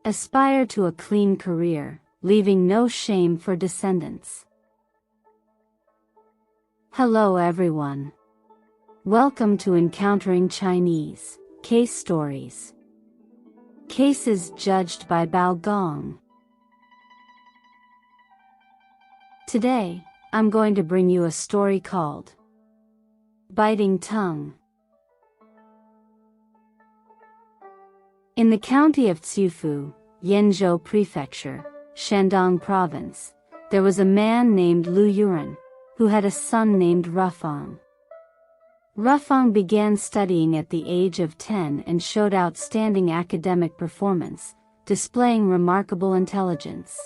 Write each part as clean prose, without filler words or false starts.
aspire to a clean career, leaving no shame for descendants. Hello everyone. Welcome to Encountering Chinese Case Stories. Cases judged by Bao Gong. Today, I'm going to bring you a story called Biting Tongue. In the county of Cifu, Yanzhou Prefecture, Shandong Province, there was a man named Lu Yuran, who had a son named Rufang. Rufang began studying at the age of 10 and showed outstanding academic performance, displaying remarkable intelligence.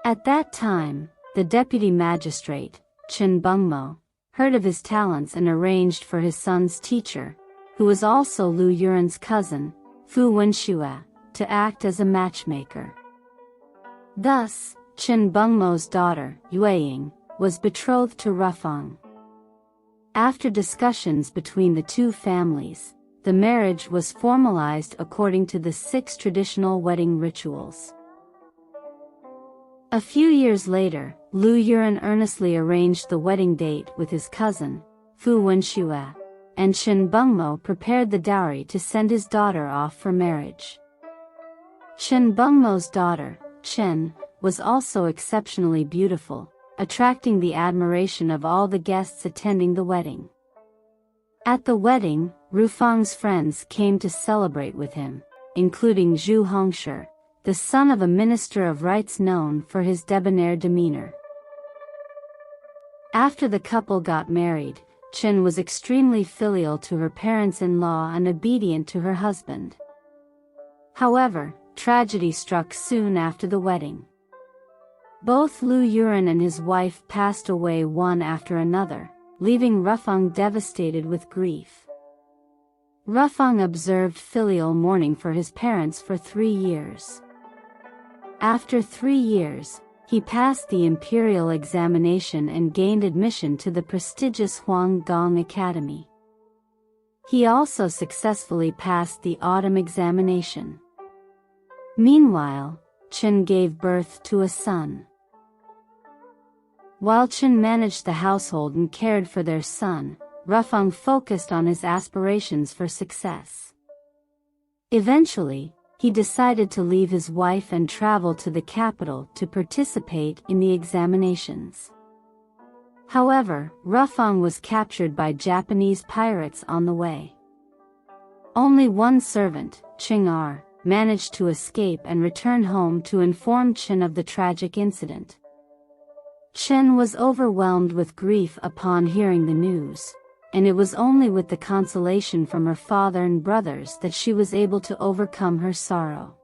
At that time, the deputy magistrate, Chen Bungmo, heard of his talents and arranged for his son's teacher, who was also Lu Yuran's cousin, Fu Wenxue, to act as a matchmaker. Thus, Chen Bungmo's daughter, Yueying, was betrothed to Rufang. After discussions between the two families, the marriage was formalized according to the 6 traditional wedding rituals. A few years later, Lu Yuran earnestly arranged the wedding date with his cousin, Fu Wenxue, and Chen Bungmo prepared the dowry to send his daughter off for marriage. Chen Bungmo's daughter, Chen, was also exceptionally beautiful, attracting the admiration of all the guests attending the wedding. At the wedding, Rufang's friends came to celebrate with him, including Zhu Hongshi, the son of a minister of rites known for his debonair demeanor. After the couple got married, Chen was extremely filial to her parents-in-law and obedient to her husband. However, tragedy struck soon after the wedding. Both Lu Yuran and his wife passed away one after another, leaving Rufang devastated with grief. Rufang observed filial mourning for his parents for 3 years. After 3 years, he passed the imperial examination and gained admission to the prestigious Gong Academy. He also successfully passed the autumn examination. Meanwhile, Chen gave birth to a son. While Chen managed the household and cared for their son, Rufang focused on his aspirations for success. Eventually, he decided to leave his wife and travel to the capital to participate in the examinations. However, Rufang was captured by Japanese pirates on the way. Only one servant, Ching-ar, managed to escape and return home to inform Chen of the tragic incident. Chen was overwhelmed with grief upon hearing the news, and it was only with the consolation from her father and brothers that she was able to overcome her sorrow.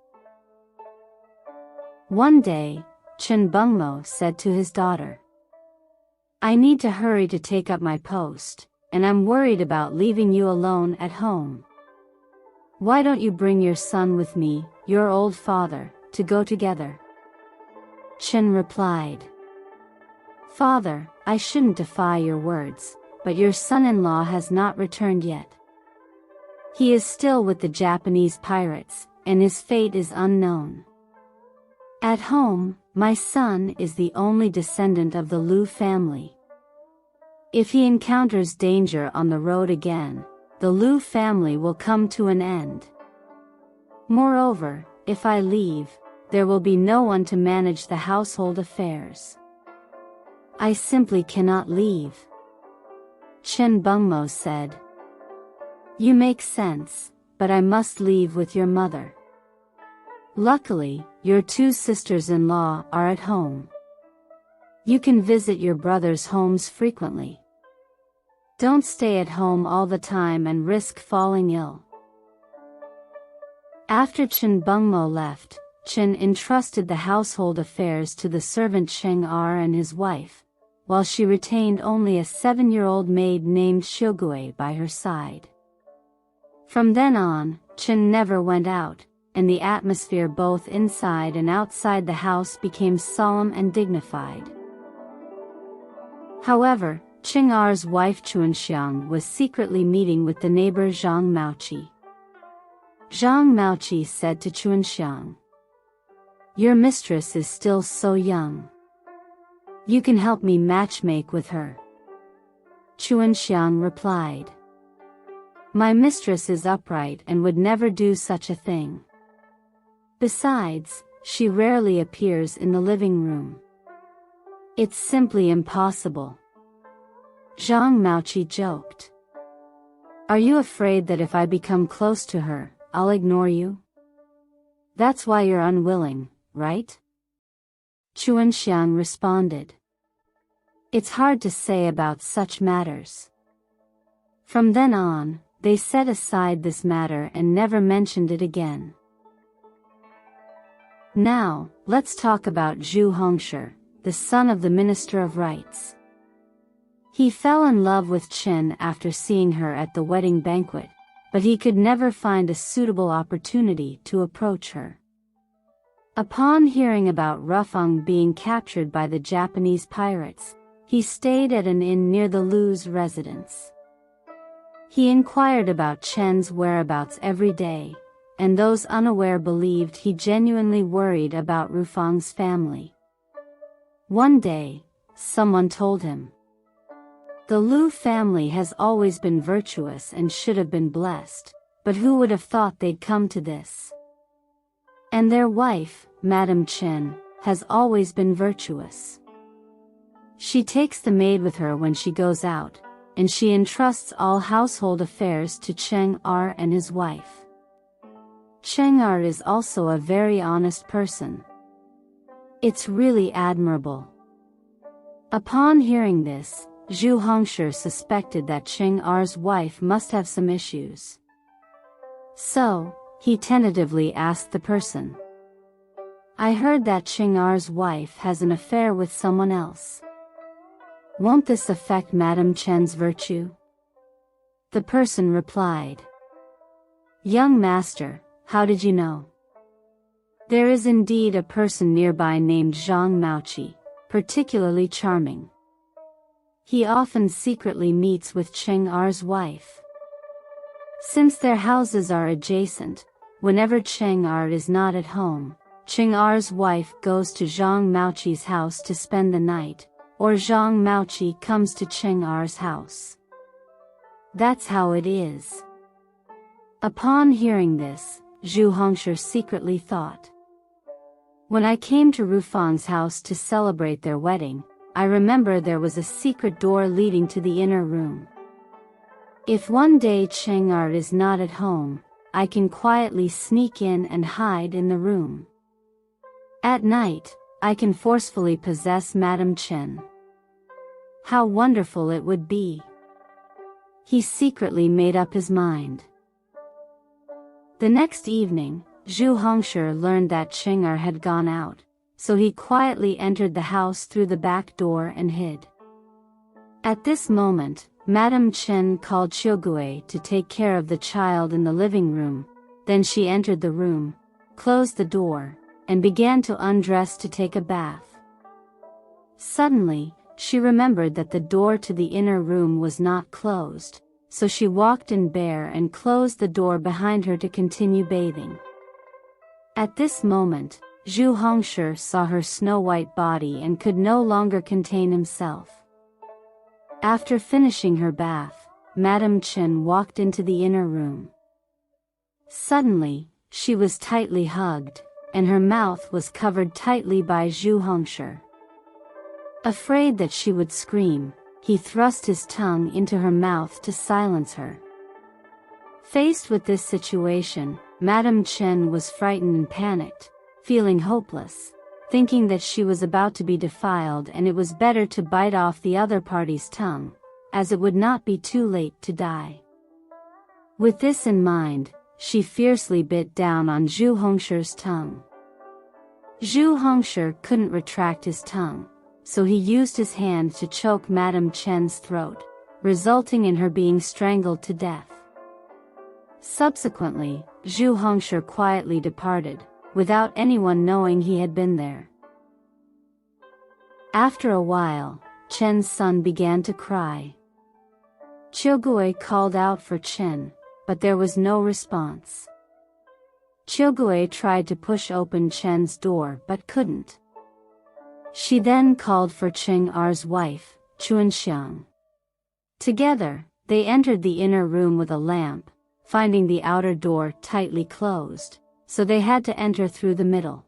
One day, Chen Bungmo said to his daughter, "I need to hurry to take up my post, and I'm worried about leaving you alone at home. Why don't you bring your son with me, your old father, to go together?" Chen replied, "Father, I shouldn't defy your words, but your son-in-law has not returned yet. He is still with the Japanese pirates, and his fate is unknown. At home, my son is the only descendant of the Lu family. If he encounters danger on the road again, the Lu family will come to an end. Moreover, if I leave, there will be no one to manage the household affairs. I simply cannot leave." Chen Bungmo said, "You make sense, but I must leave with your mother. Luckily, your 2 sisters-in-law are at home. You can visit your brothers' homes frequently. Don't stay at home all the time and risk falling ill." After Chen Bungmo left, Chen entrusted the household affairs to the servant Cheng-ar and his wife, while she retained only a 7-year-old maid named Xiugue by her side. From then on, Chen never went out, and the atmosphere both inside and outside the house became solemn and dignified. However, Ching-ar's wife Chuanxiang was secretly meeting with the neighbor Zhang Maoqi. Zhang Maoqi said to Chuanxiang. Your mistress is still so young. You can help me matchmake with her. Chuanxiang replied. My mistress is upright and would never do such a thing. Besides, she rarely appears in the living room. It's simply impossible. Zhang Maoqi joked. Are you afraid that if I become close to her, I'll ignore you? That's why you're unwilling, right? Chuanxiang responded. It's hard to say about such matters. From then on, they set aside this matter and never mentioned it again. Now, let's talk about Zhu Hongshi, the son of the Minister of Rites. He fell in love with Chen after seeing her at the wedding banquet, but he could never find a suitable opportunity to approach her. Upon hearing about Rufang being captured by the Japanese pirates, he stayed at an inn near the Lu's residence. He inquired about Chen's whereabouts every day, and those unaware believed he genuinely worried about Rufang's family. One day, someone told him, the Lu family has always been virtuous and should have been blessed, but who would have thought they'd come to this? And their wife, Madame Chen, has always been virtuous. She takes the maid with her when she goes out, and she entrusts all household affairs to Cheng Er and his wife. Cheng Er is also a very honest person. It's really admirable. Upon hearing this, Zhu Hongshi suspected that Cheng Er's wife must have some issues. So, he tentatively asked the person. I heard that Cheng Er's wife has an affair with someone else. Won't this affect Madame Chen's virtue? The person replied. Young master, how did you know? There is indeed a person nearby named Zhang Maoqi, particularly charming. He often secretly meets with Cheng Er's wife. Since their houses are adjacent, whenever Cheng Er is not at home, Cheng Er's wife goes to Zhang Maoqi's house to spend the night, or Zhang Maoqi comes to Cheng Er's house. That's how it is. Upon hearing this, Zhu Hongshi secretly thought. When I came to Rufang's house to celebrate their wedding, I remember there was a secret door leading to the inner room. If one day Cheng Er is not at home, I can quietly sneak in and hide in the room. At night, I can forcefully possess Madame Chen. How wonderful it would be! He secretly made up his mind. The next evening, Zhu Hongshi learned that Cheng Er had gone out, so he quietly entered the house through the back door and hid. At this moment, Madame Chen called Qiugue to take care of the child in the living room, then she entered the room, closed the door, and began to undress to take a bath. Suddenly, she remembered that the door to the inner room was not closed, so she walked in bare and closed the door behind her to continue bathing. At this moment, Zhu Hongshi saw her snow-white body and could no longer contain himself. After finishing her bath, Madame Chen walked into the inner room. Suddenly, she was tightly hugged, and her mouth was covered tightly by Zhu Hongshi. Afraid that she would scream, he thrust his tongue into her mouth to silence her. Faced with this situation, Madame Chen was frightened and panicked, feeling hopeless, thinking that she was about to be defiled and it was better to bite off the other party's tongue, as it would not be too late to die. With this in mind, she fiercely bit down on Zhu Hongshi's tongue. Zhu Hongshi couldn't retract his tongue, so he used his hand to choke Madame Chen's throat, resulting in her being strangled to death. Subsequently, Zhu Hongshi quietly departed, without anyone knowing he had been there. After a while, Chen's son began to cry. Qiugue called out for Chen, but there was no response. Qiugue tried to push open Chen's door but couldn't. She then called for Cheng Er's wife, Chuanxiang. Together, they entered the inner room with a lamp, finding the outer door tightly closed, so they had to enter through the middle.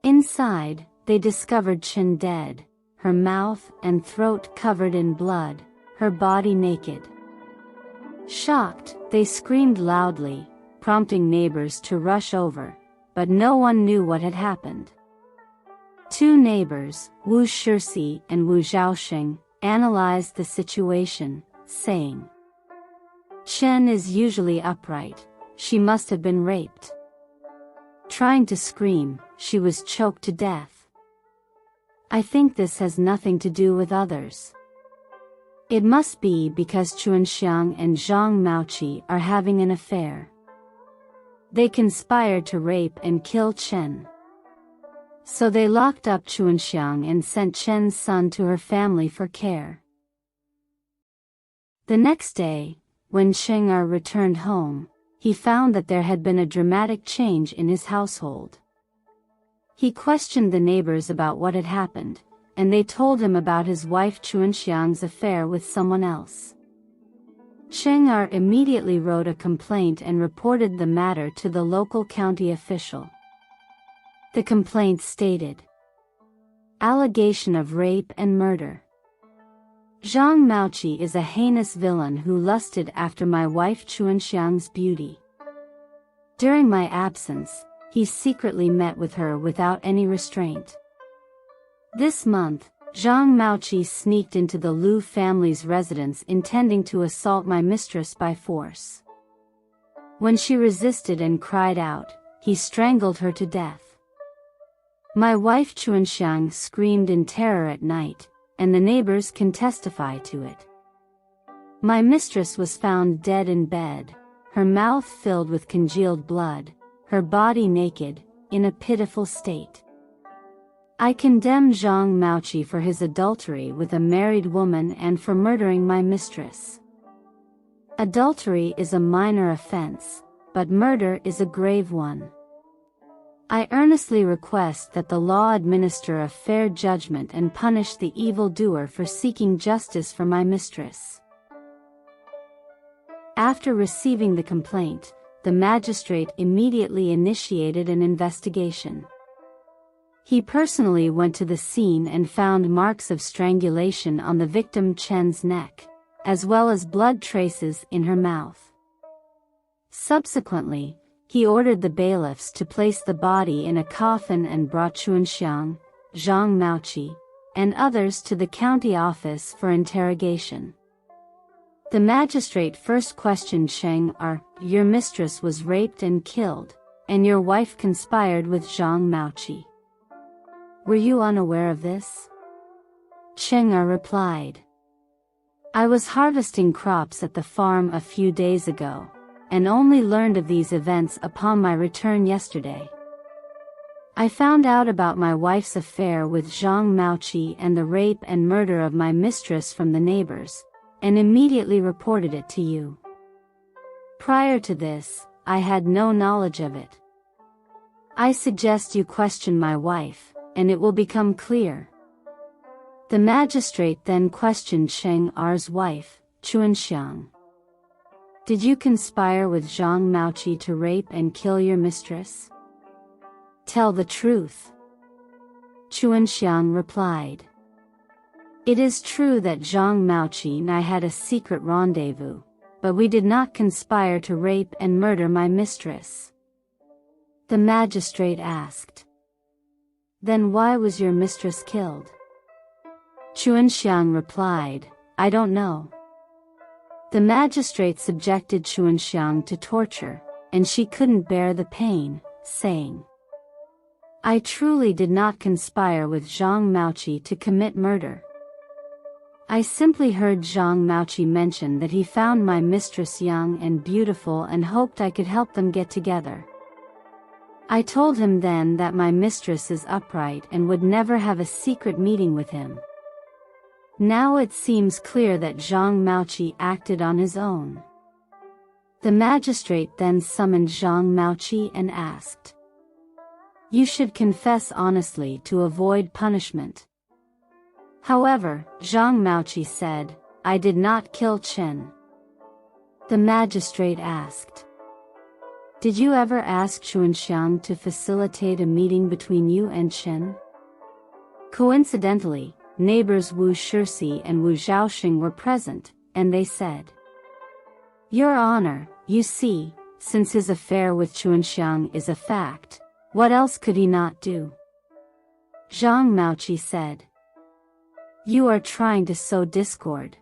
Inside, they discovered Chen dead, her mouth and throat covered in blood, her body naked. Shocked, they screamed loudly, prompting neighbors to rush over, but no one knew what had happened. Two neighbors, Wu Shixi and Wu Zhaoxing, analyzed the situation, saying, "Chen is usually upright, she must have been raped." Trying to scream, she was choked to death. I think this has nothing to do with others. It must be because Chuanxiang and Zhang Maoqi are having an affair. They conspired to rape and kill Chen. So they locked up Chuanxiang and sent Chen's son to her family for care. The next day, when Cheng Er returned home, he found that there had been a dramatic change in his household. He questioned the neighbors about what had happened, and they told him about his wife Chuanxiang's affair with someone else. Cheng Er immediately wrote a complaint and reported the matter to the local county official. The complaint stated, "Allegation of rape and murder. Zhang Maoqi is a heinous villain who lusted after my wife Chuanxiang's beauty. During my absence, he secretly met with her without any restraint. This month, Zhang Maoqi sneaked into the Lu family's residence intending to assault my mistress by force. When she resisted and cried out, he strangled her to death. My wife Chuanxiang screamed in terror at night, and the neighbors can testify to it. My mistress was found dead in bed, her mouth filled with congealed blood, her body naked, in a pitiful state. I condemn Zhang Maoqi for his adultery with a married woman and for murdering my mistress. Adultery is a minor offense, but murder is a grave one. I earnestly request that the law administer a fair judgment and punish the evildoer for seeking justice for my mistress." After receiving the complaint, the magistrate immediately initiated an investigation. He personally went to the scene and found marks of strangulation on the victim Chen's neck, as well as blood traces in her mouth. Subsequently, he ordered the bailiffs to place the body in a coffin and brought Chuanxiang, Zhang Maoqi, and others to the county office for interrogation. The magistrate first questioned Cheng Er, "Your mistress was raped and killed, and your wife conspired with Zhang Maoqi. Were you unaware of this?" Cheng Er replied, "I was harvesting crops at the farm a few days ago, and only learned of these events upon my return yesterday. I found out about my wife's affair with Zhang Maoqi and the rape and murder of my mistress from the neighbors, and immediately reported it to you. Prior to this, I had no knowledge of it. I suggest you question my wife, and it will become clear." The magistrate then questioned Cheng Er's wife, Chuanxiang. "Did you conspire with Zhang Maoqi to rape and kill your mistress? Tell the truth." Chuanxiang replied, "It is true that Zhang Maoqi and I had a secret rendezvous, but we did not conspire to rape and murder my mistress." The magistrate asked, "Then why was your mistress killed?" Chuanxiang replied, "I don't know." The magistrate subjected Chuanxiang to torture, and she couldn't bear the pain, saying, "I truly did not conspire with Zhang Maoqi to commit murder. I simply heard Zhang Maoqi mention that he found my mistress young and beautiful and hoped I could help them get together. I told him then that my mistress is upright and would never have a secret meeting with him. Now it seems clear that Zhang Maoqi acted on his own. The magistrate then summoned Zhang Maoqi and asked, "You should confess honestly to avoid punishment." However, Zhang Maoqi said, "I did not kill Chen." The magistrate asked, "Did you ever ask Chuanxiang to facilitate a meeting between you and Chen?" Coincidentally, neighbors Wu Shixi and Wu Zhaoxing were present, and they said, "Your Honor, you see, since his affair with Chuanxiang is a fact, what else could he not do?" Zhang Maoqi said, "You are trying to sow discord."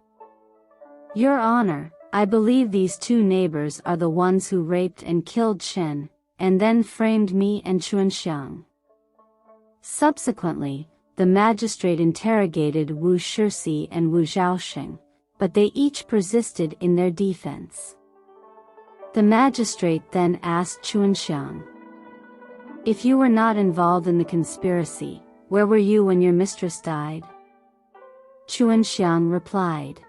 "Your Honor, I believe these two neighbors are the ones who raped and killed Chen, and then framed me and Chuanxiang." Subsequently, the magistrate interrogated Wu Shixi and Wu Zhaoxing, but they each persisted in their defense. The magistrate then asked Chuanxiang, "If you were not involved in the conspiracy, where were you when your mistress died?" Chuanxiang replied,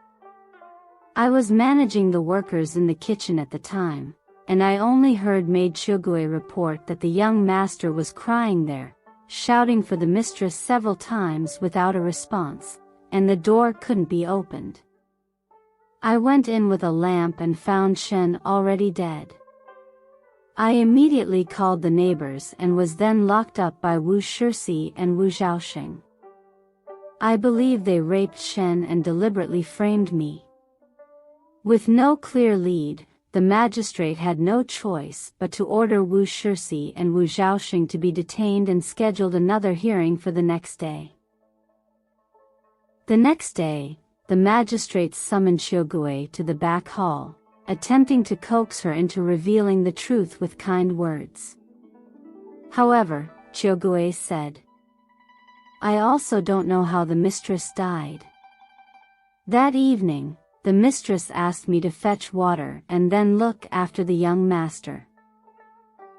"I was managing the workers in the kitchen at the time, and I only heard maid Chugui report that the young master was crying there, shouting for the mistress several times without a response, and the door couldn't be opened. I went in with a lamp and found Chen already dead. I immediately called the neighbors and was then locked up by Wu Shixi and Wu Zhaoxing. I believe they raped Chen and deliberately framed me." With no clear lead, the magistrate had no choice but to order Wu Shixi and Wu Zhaoxing to be detained and scheduled another hearing for the next day. The next day, the magistrate summoned Chugui to the back hall, attempting to coax her into revealing the truth with kind words. However, Chugui said, "I also don't know how the mistress died. That evening, the mistress asked me to fetch water and then look after the young master.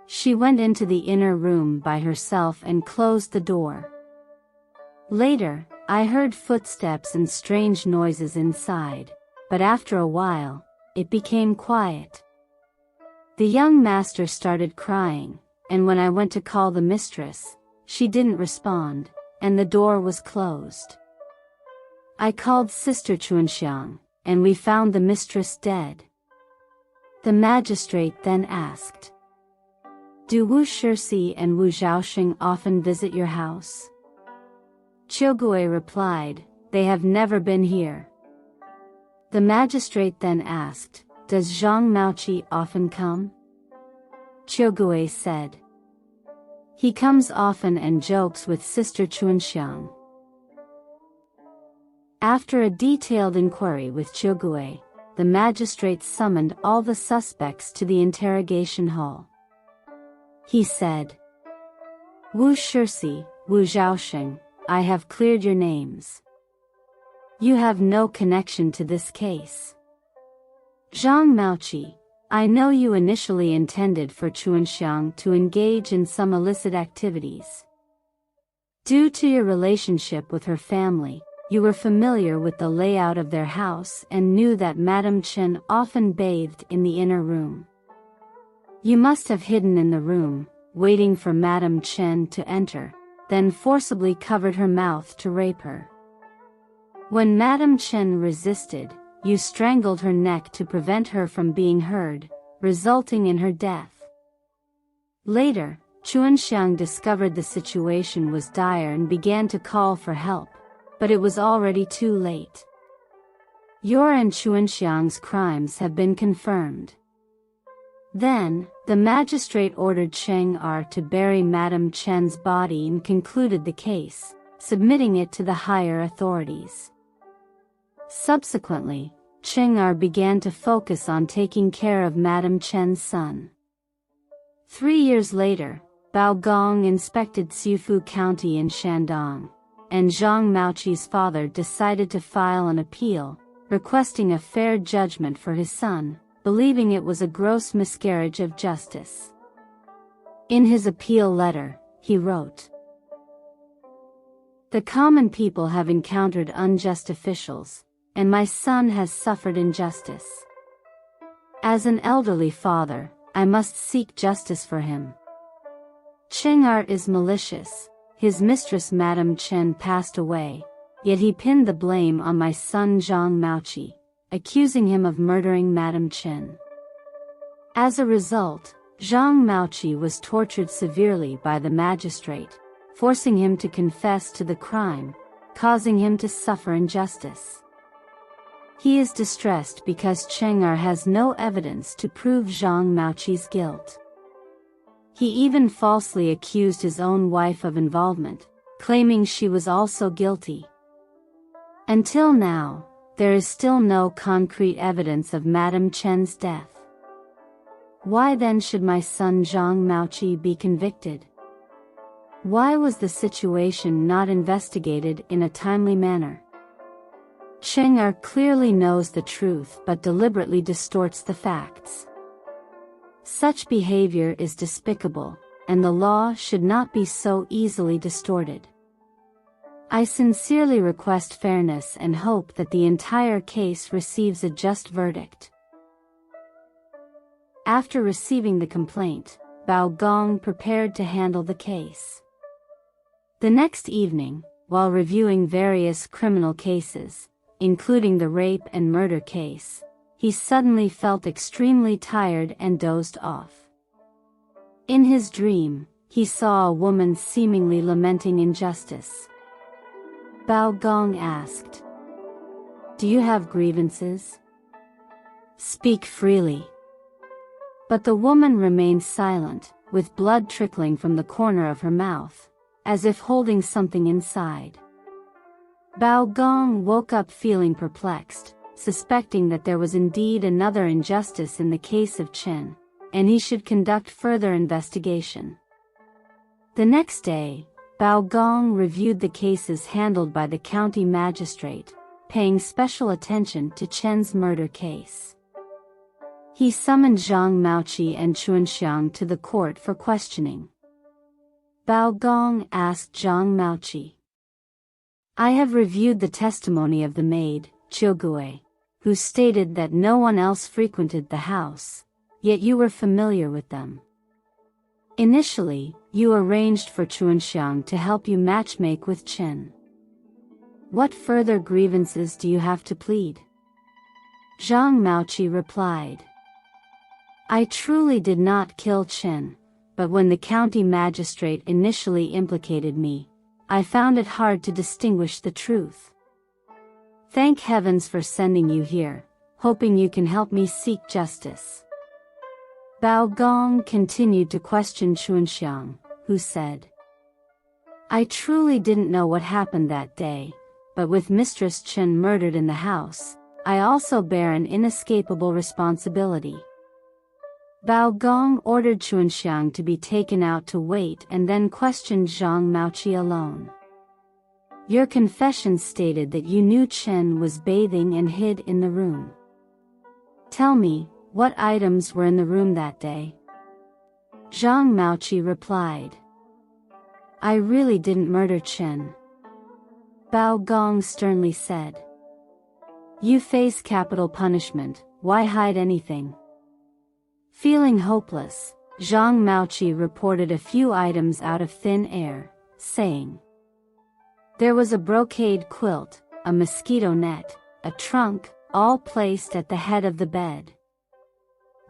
She went into the inner room by herself and closed the door. Later, I heard footsteps and strange noises inside, but after a while, it became quiet. The young master started crying, and when I went to call the mistress, she didn't respond, and the door was closed. I called Sister Chuanxiang, and we found the mistress dead." The magistrate then asked, "Do Wu Shixi and Wu Zhaoxing often visit your house?" Chugui replied, "They have never been here." The magistrate then asked, "Does Zhang Maoqi often come?" Chugui said, "He comes often and jokes with Sister Chuanxiang." After a detailed inquiry with Chugui, the magistrate summoned all the suspects to the interrogation hall. He said, "Wu Shixi, Wu Zhaoxing, I have cleared your names. You have no connection to this case. Zhang Maoqi, I know you initially intended for Chuanxiang to engage in some illicit activities. Due to your relationship with her family, you were familiar with the layout of their house and knew that Madame Chen often bathed in the inner room. You must have hidden in the room, waiting for Madame Chen to enter, then forcibly covered her mouth to rape her. When Madame Chen resisted, you strangled her neck to prevent her from being heard, resulting in her death. Later, Chuanxiang discovered the situation was dire and began to call for help, but it was already too late. Your and Chuanxiang's crimes have been confirmed." Then, the magistrate ordered Cheng Er to bury Madame Chen's body and concluded the case, submitting it to the higher authorities. Subsequently, Cheng Er began to focus on taking care of Madame Chen's son. 3 years later, Bao Gong inspected Sifu County in Shandong, and Zhang Maoqi's father decided to file an appeal, requesting a fair judgment for his son, believing it was a gross miscarriage of justice. In his appeal letter, he wrote, "The common people have encountered unjust officials, and my son has suffered injustice. As an elderly father, I must seek justice for him. Cheng-Er is malicious. His mistress Madame Chen passed away, yet he pinned the blame on my son Zhang Maoqi, accusing him of murdering Madame Chen. As a result, Zhang Maoqi was tortured severely by the magistrate, forcing him to confess to the crime, causing him to suffer injustice. He is distressed because Cheng-Er has no evidence to prove Zhang Maoqi's guilt. He even falsely accused his own wife of involvement, claiming she was also guilty. Until now, there is still no concrete evidence of Madame Chen's death. Why then should my son Zhang Maoqi be convicted? Why was the situation not investigated in a timely manner? Cheng-Er clearly knows the truth but deliberately distorts the facts. Such behavior is despicable, and the law should not be so easily distorted. I sincerely request fairness and hope that the entire case receives a just verdict. After receiving the complaint, Gong prepared to handle the case. The next evening, while reviewing various criminal cases, including the rape and murder case, he suddenly felt extremely tired and dozed off. In his dream, he saw a woman seemingly lamenting injustice. Gong asked, "Do you have grievances? Speak freely." But the woman remained silent, with blood trickling from the corner of her mouth, as if holding something inside. Gong woke up feeling perplexed, suspecting that there was indeed another injustice in the case of Chen, and he should conduct further investigation. The next day, Gong reviewed the cases handled by the county magistrate, paying special attention to Chen's murder case. He summoned Zhang Maoqi and Chuanxiang to the court for questioning. Gong asked Zhang Maoqi, "I have reviewed the testimony of the maid, Qiugue, who stated that no one else frequented the house, yet you were familiar with them. Initially, you arranged for Chuanxiang to help you matchmake with Chen. What further grievances do you have to plead?" Zhang Maoqi replied, "I truly did not kill Chen, but when the county magistrate initially implicated me, I found it hard to distinguish the truth. Thank heavens for sending you here, hoping you can help me seek justice." Gong continued to question Chuanxiang, who said, "I truly didn't know what happened that day, but with Mistress Chen murdered in the house, I also bear an inescapable responsibility." Gong ordered Chuanxiang to be taken out to wait and then questioned Zhang Maoqi alone. "Your confession stated that you knew Chen was bathing and hid in the room. Tell me, what items were in the room that day?" Zhang Maoqi replied, "I really didn't murder Chen." Gong sternly said, "You face capital punishment, why hide anything?" Feeling hopeless, Zhang Maoqi reported a few items out of thin air, saying, "There was a brocade quilt, a mosquito net, a trunk, all placed at the head of the bed."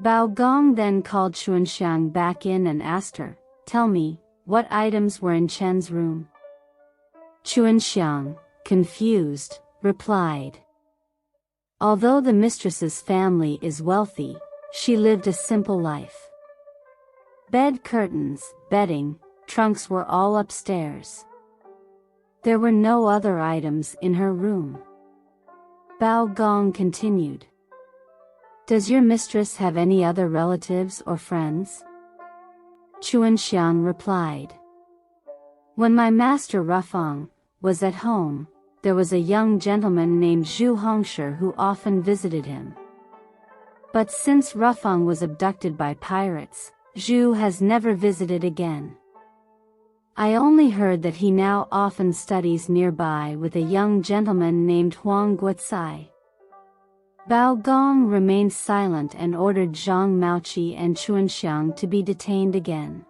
Gong then called Chuanxiang back in and asked her, "Tell me, what items were in Chen's room?" Chuanxiang, confused, replied, "Although the mistress's family is wealthy, she lived a simple life. Bed curtains, bedding, trunks were all upstairs. There were no other items in her room." Gong continued, "Does your mistress have any other relatives or friends?" Chuanxiang replied, "When my master Rufang was at home, there was a young gentleman named Zhu Hongshi who often visited him. But since Rufang was abducted by pirates, Zhu has never visited again. I only heard that he now often studies nearby with a young gentleman named Huang Guotsai." Bao Gong remained silent and ordered Zhang Maoqi and Chuanxiang to be detained again.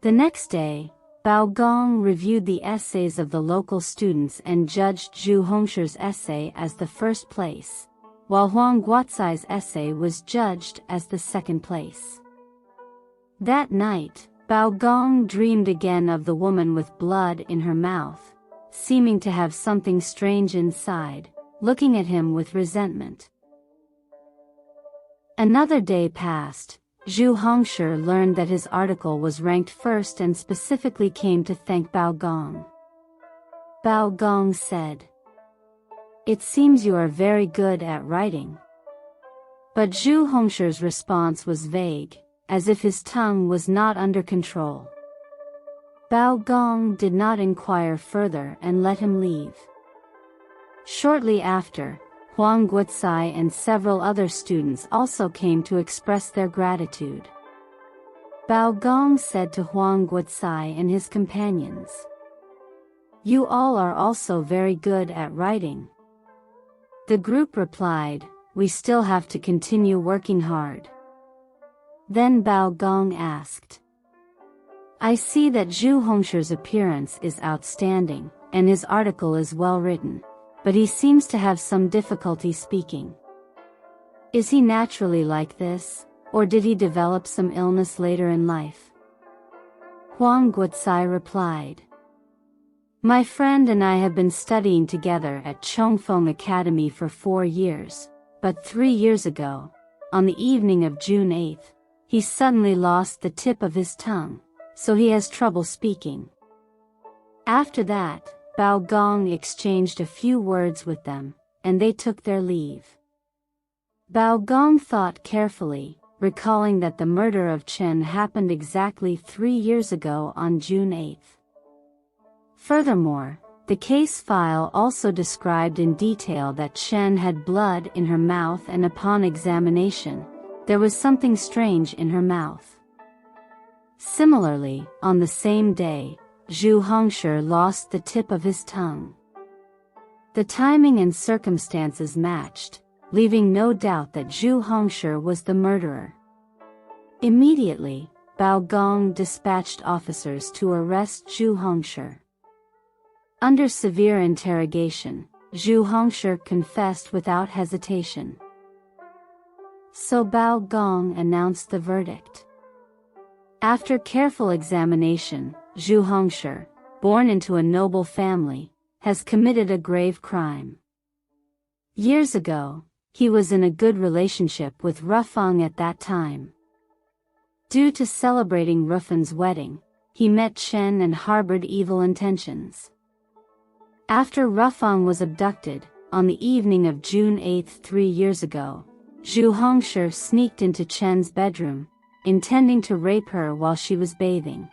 The next day, Bao Gong reviewed the essays of the local students and judged Zhu Hongshi's essay as the first place, while Huang Guozai's essay was judged as the second place. That night, Bao Gong dreamed again of the woman with blood in her mouth, seeming to have something strange inside, looking at him with resentment. Another day passed. Zhu Hongshi learned that his article was ranked first and specifically came to thank Bao Gong. Bao Gong said, "It seems you are very good at writing." But Zhu Hongshi's response was vague, as if his tongue was not under control. Bao Gong did not inquire further and let him leave. Shortly after, Huang Guozai and several other students also came to express their gratitude. Bao Gong said to Huang Guozai and his companions, "You all are also very good at writing." The group replied, "We still have to continue working hard." Then Bao Gong asked, "I see that Zhu Hongshi's appearance is outstanding, and his article is well written, but he seems to have some difficulty speaking. Is he naturally like this, or did he develop some illness later in life?" Huang Guozai replied, "My friend and I have been studying together at Chongfeng Academy for 4 years, but 3 years ago, on the evening of June 8th, he suddenly lost the tip of his tongue, so he has trouble speaking." After that, Bao Gong exchanged a few words with them, and they took their leave. Bao Gong thought carefully, recalling that the murder of Chen happened exactly 3 years ago on June 8th. Furthermore, the case file also described in detail that Chen had blood in her mouth, and upon examination, there was something strange in her mouth. Similarly, on the same day, Zhu Hongshi lost the tip of his tongue. The timing and circumstances matched, leaving no doubt that Zhu Hongshi was the murderer. Immediately, Bao Gong dispatched officers to arrest Zhu Hongshi. Under severe interrogation, Zhu Hongshi confessed without hesitation. So Bao Gong announced the verdict. After careful examination, Zhu Hongshi, born into a noble family, has committed a grave crime. Years ago, he was in a good relationship with Rufeng at that time. Due to celebrating Rufen's wedding, he met Chen and harbored evil intentions. After Rufeng was abducted, on the evening of June 8, 3 years ago, Zhu Hongshi sneaked into Chen's bedroom, intending to rape her while she was bathing.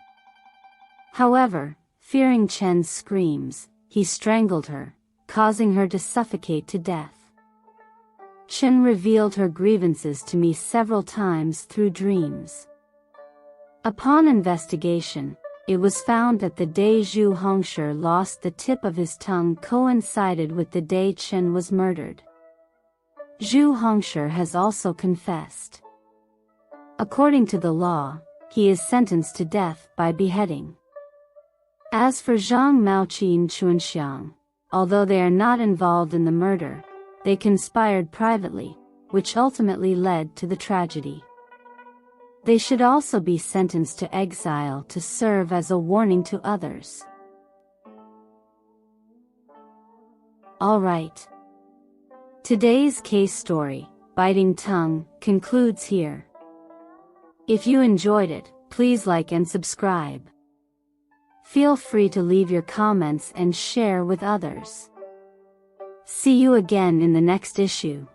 However, fearing Chen's screams, he strangled her, causing her to suffocate to death. Chen revealed her grievances to me several times through dreams. Upon investigation, it was found that the day Zhu Hongshi lost the tip of his tongue coincided with the day Chen was murdered. Zhu Hongshi has also confessed. According to the law, he is sentenced to death by beheading. As for Zhang Maoqi and Chuanxiang, although they are not involved in the murder, they conspired privately, which ultimately led to the tragedy. They should also be sentenced to exile to serve as a warning to others. Alright. Today's case story, Biting Tongue, concludes here. If you enjoyed it, please like and subscribe. Feel free to leave your comments and share with others. See you again in the next issue.